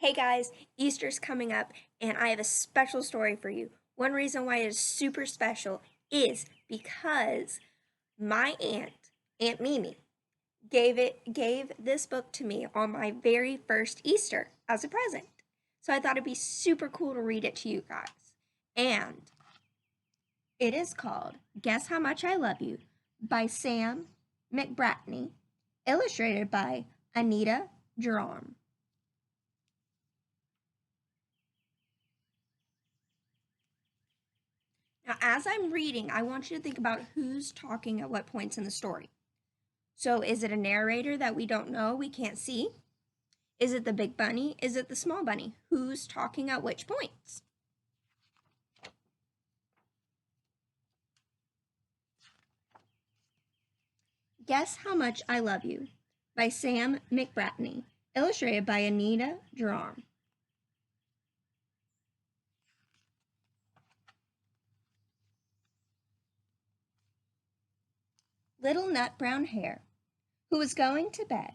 Hey guys, Easter's coming up and I have a special story for you. One reason why it is super special is because my Aunt Mimi, gave this book to me on my very first Easter as a present. So I thought it'd be super cool to read it to you guys. And it is called Guess How Much I Love You by Sam McBratney, illustrated by Anita Jerome. Now, as I'm reading, I want you to think about who's talking at what points in the story. So, is it a narrator that we don't know, we can't see? Is it the big bunny? Is it the small bunny? Who's talking at which points? Guess How Much I Love You by Sam McBratney, illustrated by Anita Jerome. Little nut brown hare, who was going to bed,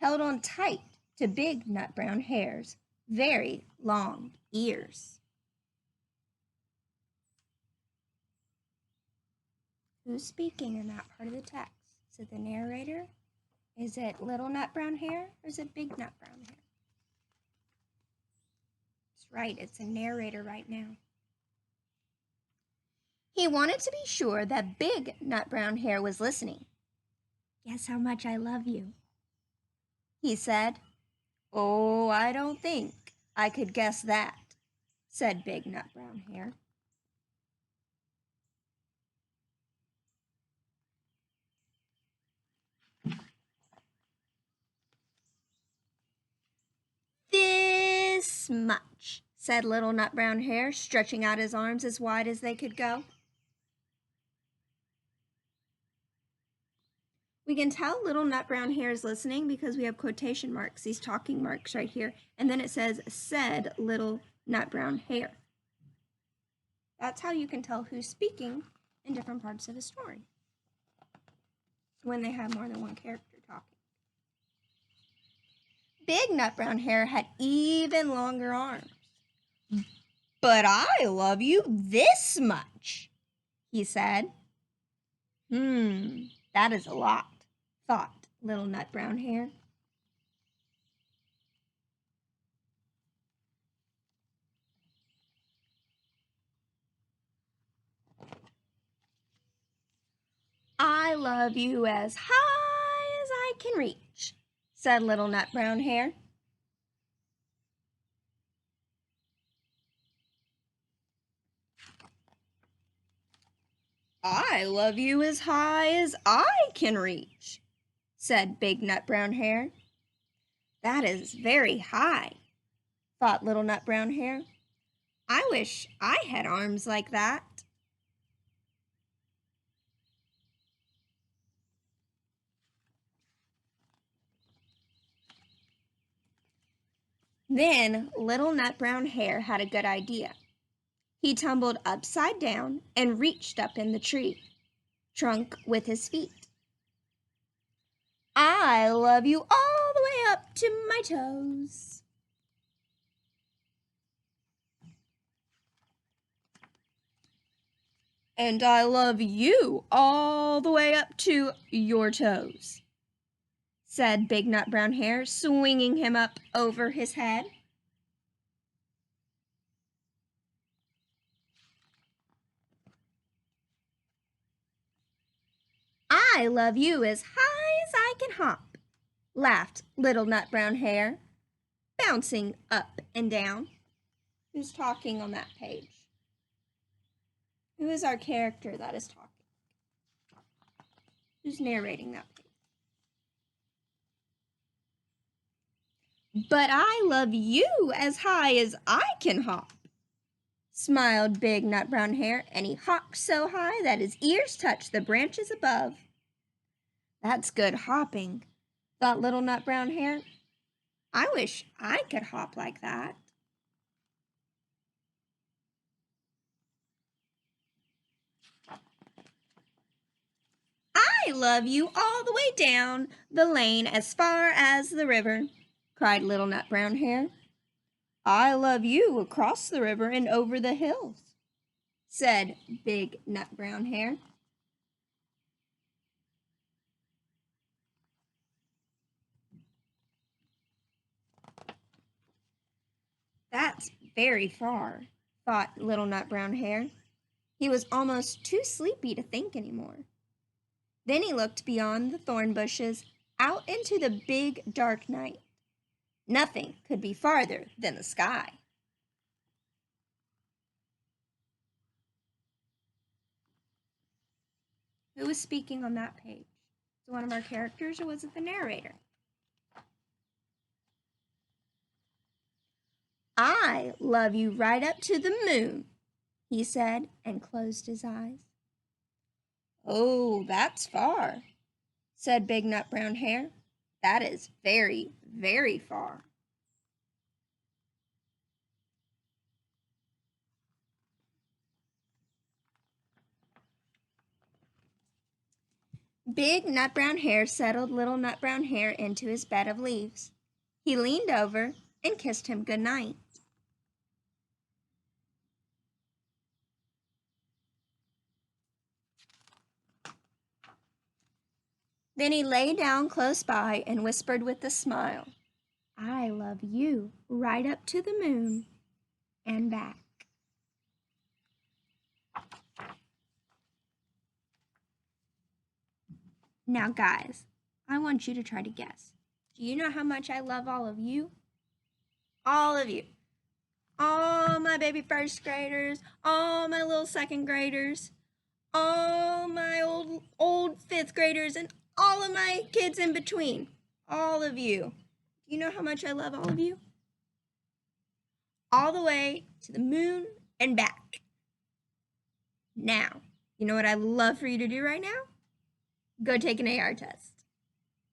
held on tight to big nut brown hare's very long ears. Who's speaking in that part of the text? Is it the narrator? Is it little nut brown hare or is it big nut brown hare? That's right, it's a narrator right now. He wanted to be sure that big nut brown hare was listening. Guess how much I love you, he said. Oh, I don't think I could guess that, said big nut brown hare. This much, said little nut brown hare, stretching out his arms as wide as they could go. We can tell little nut brown hare is listening because we have quotation marks, these talking marks right here, and then it says, said little nut brown hare. That's how you can tell who's speaking in different parts of a story when they have more than one character talking. Big nut brown hare had even longer arms. But I love you this much, he said. That is a lot, thought little nut brown hare. I love you as high as I can reach, said little nut brown hare. I love you as high as I can reach, said big nut brown hare. That is very high, thought little nut brown hare. I wish I had arms like that. Then little nut brown hare had a good idea. He tumbled upside down and reached up in the tree trunk with his feet. I love you all the way up to my toes. And I love you all the way up to your toes, said big nut brown hare, swinging him up over his head. I love you as high as I can hop, laughed little nut brown hare, bouncing up and down. Who's talking on that page? Who is our character that is talking? Who's narrating that page? But I love you as high as I can hop, smiled big nut brown hare, and he hopped so high that his ears touched the branches above. That's good hopping, thought little nut brown hare. I wish I could hop like that. I love you all the way down the lane as far as the river, cried little nut brown hare. I love you across the river and over the hills, said Big Nut Brown Hare. That's very far, thought Little Nut Brown Hare. He was almost too sleepy to think anymore. Then he looked beyond the thorn bushes, out into the big dark night. Nothing could be farther than the sky. Who was speaking on that page? Was it one of our characters or was it the narrator? I love you right up to the moon, he said and closed his eyes. Oh, that's far, said Big Nut Brown Hare. That is very, very far. Big Nut Brown Hare settled Little Nut Brown Hare into his bed of leaves. He leaned over and kissed him good night. Then he lay down close by and whispered with a smile, I love you right up to the moon and back. Now, guys, I want you to try to guess. Do you know how much I love all of you? All of you. All my baby first graders, all my little second graders, all my old fifth graders, and all of my kids in between. All of you. Do you know how much I love all of you? All the way to the moon and back. Now, you know what I'd love for you to do right now? Go take an AR test.